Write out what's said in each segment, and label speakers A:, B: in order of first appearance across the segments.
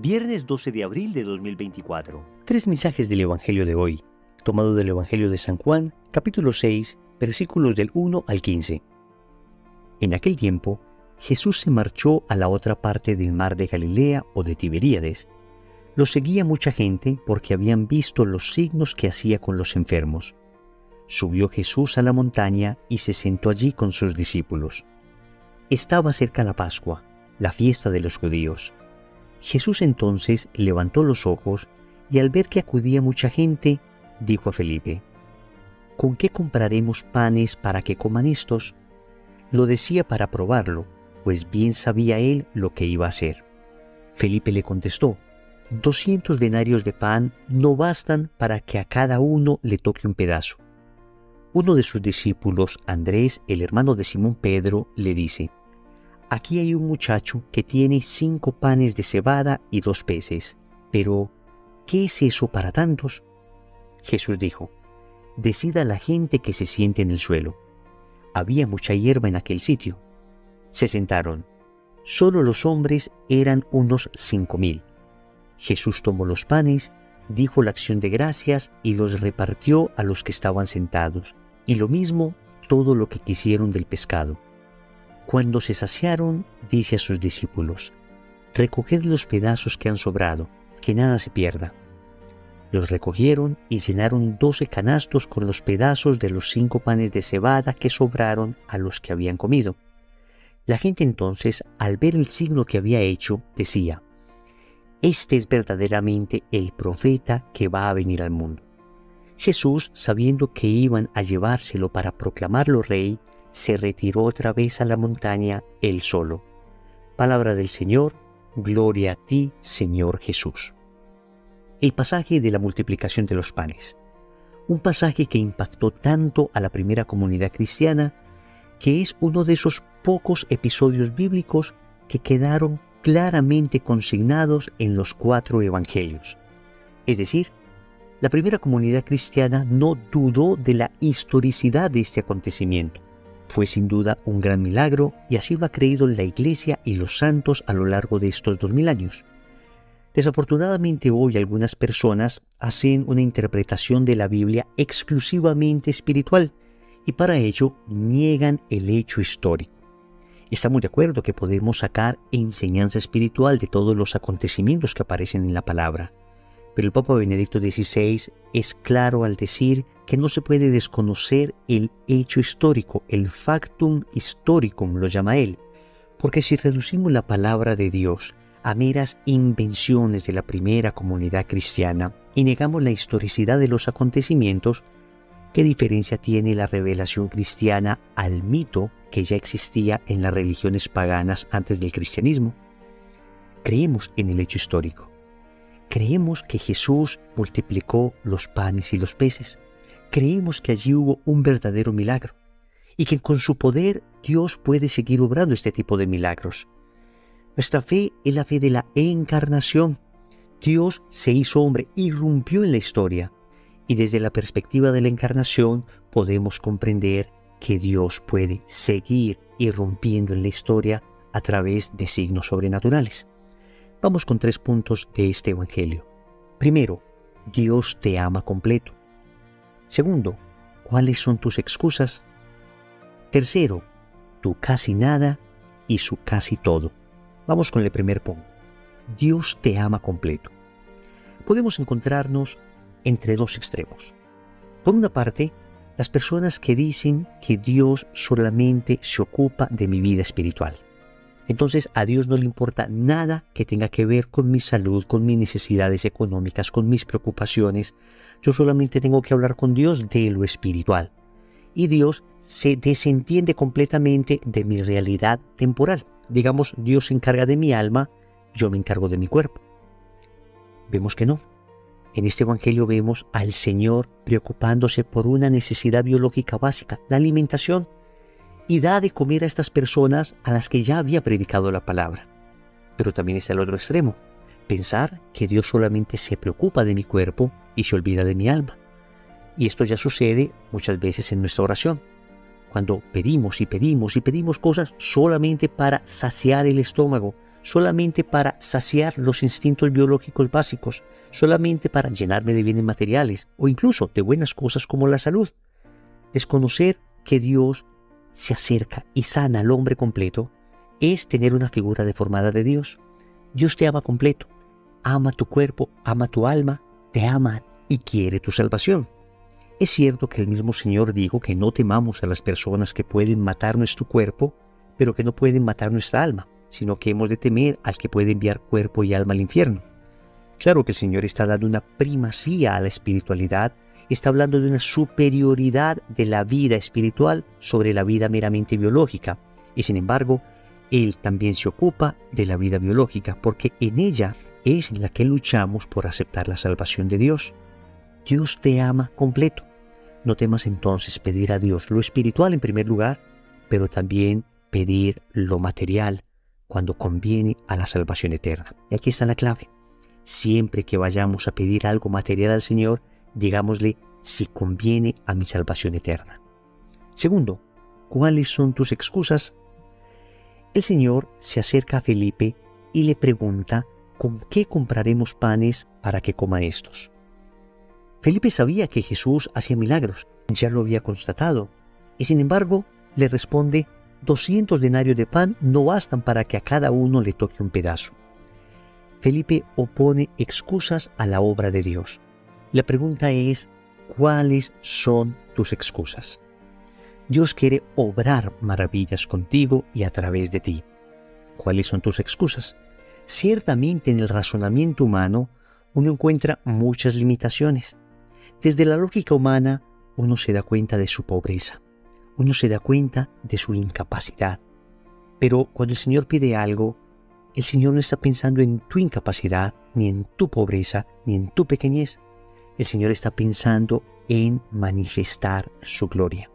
A: Viernes 12 de abril de 2024. Tres mensajes del Evangelio de hoy, tomado del Evangelio de San Juan, capítulo 6, versículos del 1 al 15. En aquel tiempo, Jesús se marchó a la otra parte del mar de Galilea o de Tiberíades. Lo seguía mucha gente porque habían visto los signos que hacía con los enfermos. Subió Jesús a la montaña y se sentó allí con sus discípulos. Estaba cerca la Pascua, la fiesta de los judíos. Jesús entonces levantó los ojos y al ver que acudía mucha gente, dijo a Felipe: ¿Con qué compraremos panes para que coman estos? Lo decía para probarlo, pues bien sabía él lo que iba a hacer. Felipe le contestó: 200 denarios de pan no bastan para que a cada uno le toque un pedazo. Uno de sus discípulos, Andrés, el hermano de Simón Pedro, le dice: Aquí hay un muchacho que tiene 5 panes de cebada y 2 peces. Pero, ¿qué es eso para tantos? Jesús dijo: Decida la gente que se siente en el suelo. Había mucha hierba en aquel sitio. Se sentaron. Solo los hombres eran unos 5,000. Jesús tomó los panes, dijo la acción de gracias y los repartió a los que estaban sentados, y lo mismo todo lo que quisieron del pescado. Cuando se saciaron, dice a sus discípulos: Recoged los pedazos que han sobrado, que nada se pierda. Los recogieron y llenaron 12 canastos con los pedazos de los 5 panes de cebada que sobraron a los que habían comido. La gente entonces, al ver el signo que había hecho, decía: Este es verdaderamente el profeta que va a venir al mundo. Jesús, sabiendo que iban a llevárselo para proclamarlo rey, se retiró otra vez a la montaña él solo. Palabra del Señor, gloria a ti, Señor Jesús. El pasaje de la multiplicación de los panes. Un pasaje que impactó tanto a la primera comunidad cristiana, que es uno de esos pocos episodios bíblicos que quedaron claramente consignados en los 4 evangelios. Es decir, la primera comunidad cristiana no dudó de la historicidad de este acontecimiento. Fue sin duda un gran milagro y así lo ha creído la Iglesia y los santos a lo largo de estos 2000 años. Desafortunadamente hoy algunas personas hacen una interpretación de la Biblia exclusivamente espiritual y para ello niegan el hecho histórico. Estamos de acuerdo que podemos sacar enseñanza espiritual de todos los acontecimientos que aparecen en la palabra, pero el Papa Benedicto XVI es claro al decir que no se puede desconocer el hecho histórico, el factum historicum lo llama él, porque si reducimos la palabra de Dios a meras invenciones de la primera comunidad cristiana y negamos la historicidad de los acontecimientos, ¿qué diferencia tiene la revelación cristiana al mito que ya existía en las religiones paganas antes del cristianismo? Creemos en el hecho histórico. Creemos que Jesús multiplicó los panes y los peces. Creemos que allí hubo un verdadero milagro y que con su poder Dios puede seguir obrando este tipo de milagros. Nuestra fe es la fe de la encarnación. Dios se hizo hombre, irrumpió en la historia y desde la perspectiva de la encarnación podemos comprender que Dios puede seguir irrumpiendo en la historia a través de signos sobrenaturales. Vamos con 3 puntos de este evangelio. Primero, Dios te ama completo. Segundo, ¿cuáles son tus excusas? Tercero, tu casi nada y su casi todo. Vamos con el primer punto. Dios te ama completo. Podemos encontrarnos entre 2 extremos. Por una parte, las personas que dicen que Dios solamente se ocupa de mi vida espiritual. Entonces a Dios no le importa nada que tenga que ver con mi salud, con mis necesidades económicas, con mis preocupaciones. Yo solamente tengo que hablar con Dios de lo espiritual. Y Dios se desentiende completamente de mi realidad temporal. Digamos, Dios se encarga de mi alma, yo me encargo de mi cuerpo. Vemos que no. En este evangelio vemos al Señor preocupándose por una necesidad biológica básica, la alimentación, y da de comer a estas personas a las que ya había predicado la palabra. Pero también está el otro extremo, pensar que Dios solamente se preocupa de mi cuerpo y se olvida de mi alma. Y esto ya sucede muchas veces en nuestra oración, cuando pedimos y pedimos y pedimos cosas solamente para saciar el estómago, solamente para saciar los instintos biológicos básicos, solamente para llenarme de bienes materiales o incluso de buenas cosas como la salud. Desconocer que Dios se acerca y sana al hombre completo es tener una figura deformada de Dios. Dios te ama completo, ama tu cuerpo, ama tu alma, te ama y quiere tu salvación. Es cierto que el mismo Señor dijo que no temamos a las personas que pueden matar nuestro cuerpo, pero que no pueden matar nuestra alma, sino que hemos de temer al que puede enviar cuerpo y alma al infierno. Claro que el Señor está dando una primacía a la espiritualidad, está hablando de una superioridad de la vida espiritual sobre la vida meramente biológica, y sin embargo, Él también se ocupa de la vida biológica, porque en ella es en la que luchamos por aceptar la salvación de Dios. Dios te ama completo. No temas entonces pedir a Dios lo espiritual en primer lugar, pero también pedir lo material cuando conviene a la salvación eterna. Y aquí está la clave. Siempre que vayamos a pedir algo material al Señor, digámosle si conviene a mi salvación eterna. Segundo, ¿cuáles son tus excusas? El Señor se acerca a Felipe y le pregunta ¿con qué compraremos panes para que coman estos? Felipe sabía que Jesús hacía milagros, ya lo había constatado, y sin embargo le responde 200 denarios de pan no bastan para que a cada uno le toque un pedazo. Felipe opone excusas a la obra de Dios. La pregunta es, ¿cuáles son tus excusas? Dios quiere obrar maravillas contigo y a través de ti. ¿Cuáles son tus excusas? Ciertamente en el razonamiento humano uno encuentra muchas limitaciones. Desde la lógica humana uno se da cuenta de su pobreza, uno se da cuenta de su incapacidad. Pero cuando el Señor pide algo, el Señor no está pensando en tu incapacidad, ni en tu pobreza, ni en tu pequeñez. El Señor está pensando en manifestar su gloria.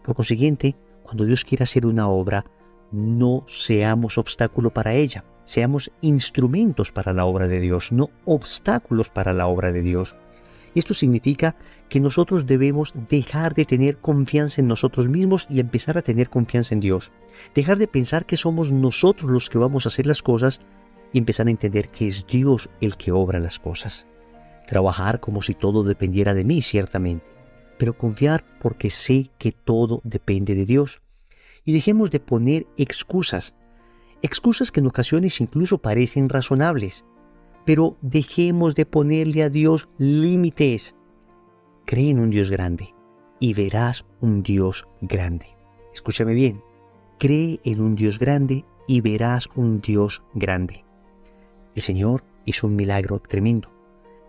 A: Por consiguiente, cuando Dios quiere hacer una obra, no seamos obstáculo para ella. Seamos instrumentos para la obra de Dios, no obstáculos para la obra de Dios. Y esto significa que nosotros debemos dejar de tener confianza en nosotros mismos y empezar a tener confianza en Dios. Dejar de pensar que somos nosotros los que vamos a hacer las cosas y empezar a entender que es Dios el que obra las cosas. Trabajar como si todo dependiera de mí, ciertamente, pero confiar porque sé que todo depende de Dios. Y dejemos de poner excusas que en ocasiones incluso parecen razonables, pero dejemos de ponerle a Dios límites. Cree en un Dios grande y verás un Dios grande. Escúchame bien, cree en un Dios grande y verás un Dios grande. El Señor hizo un milagro tremendo.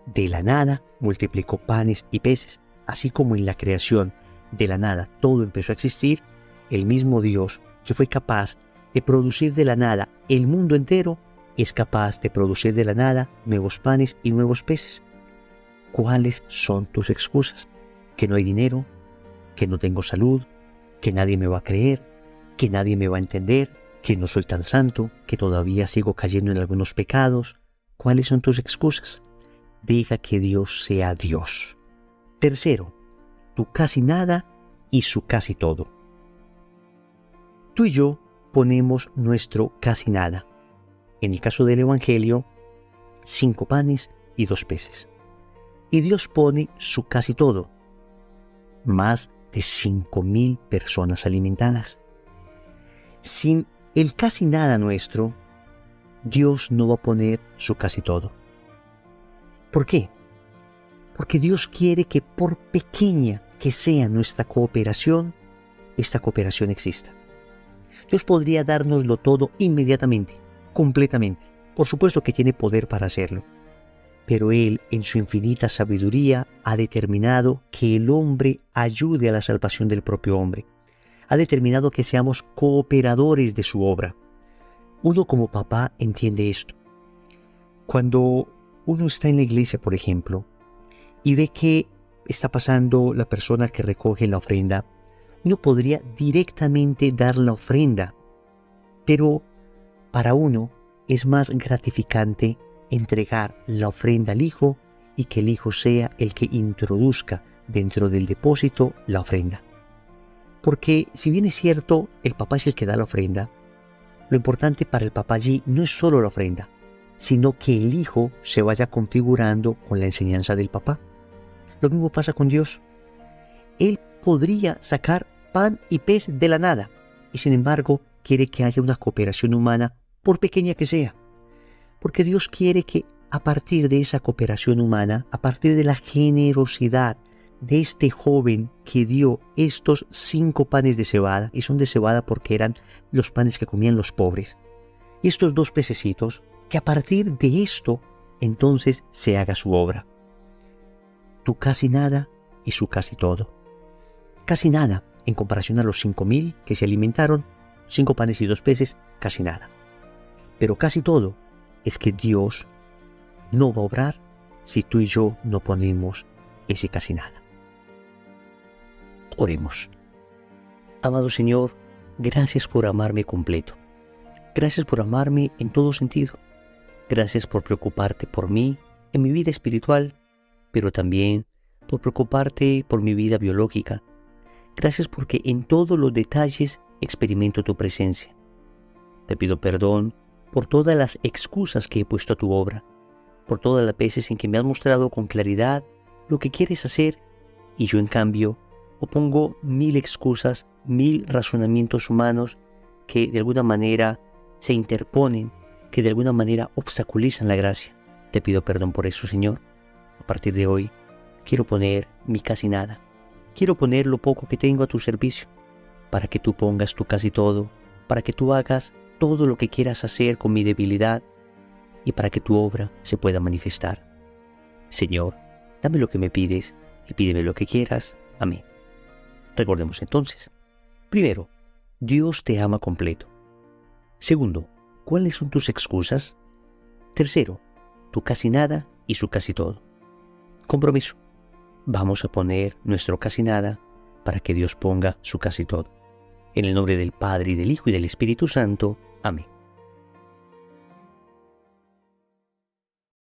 A: De la nada multiplicó panes y peces, así como en la creación de la nada todo empezó a existir. El mismo Dios que fue capaz de producir de la nada el mundo entero es capaz de producir de la nada nuevos panes y nuevos peces. ¿Cuáles son tus excusas? Que no hay dinero, que no tengo salud, que nadie me va a creer, que nadie me va a entender, que no soy tan santo, que todavía sigo cayendo en algunos pecados. ¿Cuáles son tus excusas? Deja que Dios sea Dios. Tercero, tu casi nada y su casi todo. Tú y yo ponemos nuestro casi nada. En el caso del Evangelio, 5 panes y 2 peces. Y Dios pone su casi todo. Más de 5,000 personas alimentadas. Sin el casi nada nuestro, Dios no va a poner su casi todo. ¿Por qué? Porque Dios quiere que por pequeña que sea nuestra cooperación, esta cooperación exista. Dios podría dárnoslo todo inmediatamente, completamente. Por supuesto que tiene poder para hacerlo. Pero Él, en su infinita sabiduría, ha determinado que el hombre ayude a la salvación del propio hombre. Ha determinado que seamos cooperadores de su obra. Uno como papá entiende esto. Cuando uno está en la iglesia, por ejemplo, y ve que está pasando la persona que recoge la ofrenda, uno podría directamente dar la ofrenda, pero para uno es más gratificante entregar la ofrenda al hijo y que el hijo sea el que introduzca dentro del depósito la ofrenda. Porque si bien es cierto, el papá es el que da la ofrenda, Lo importante para el papá allí no es solo la ofrenda, sino que el hijo se vaya configurando con la enseñanza del papá. Lo mismo pasa con Dios. Él podría sacar pan y pez de la nada, y sin embargo quiere que haya una cooperación humana, por pequeña que sea. Porque Dios quiere que a partir de esa cooperación humana, a partir de la generosidad de este joven que dio estos 5 panes de cebada, y son de cebada porque eran los panes que comían los pobres, y estos 2 pececitos, que a partir de esto entonces se haga su obra. Tu casi nada y su casi todo. Casi nada en comparación a los 5,000 que se alimentaron, 5 panes y 2 peces, casi nada. Pero casi todo es que Dios no va a obrar si tú y yo no ponemos ese casi nada. Oremos. Amado Señor, gracias por amarme completo. Gracias por amarme en todo sentido. Gracias por preocuparte por mí en mi vida espiritual, pero también por preocuparte por mi vida biológica. Gracias porque en todos los detalles experimento tu presencia. Te pido perdón por todas las excusas que he puesto a tu obra, por todas las veces en que me has mostrado con claridad lo que quieres hacer y yo en cambio opongo 1000 excusas, 1000 razonamientos humanos que de alguna manera se interponen, que de alguna manera obstaculizan la gracia. Te pido perdón por eso, Señor. A partir de hoy quiero poner mi casi nada. Quiero poner lo poco que tengo a tu servicio, para que tú pongas tu casi todo, para que tú hagas todo lo que quieras hacer con mi debilidad y para que tu obra se pueda manifestar. Señor, dame lo que me pides y pídeme lo que quieras. Amén. Recordemos entonces. Primero, Dios te ama completo. Segundo, ¿cuáles son tus excusas? Tercero, tu casi nada y su casi todo. Compromiso. Vamos a poner nuestro casi nada para que Dios ponga su casi todo. En el nombre del Padre, y del Hijo, y del Espíritu Santo. Amén.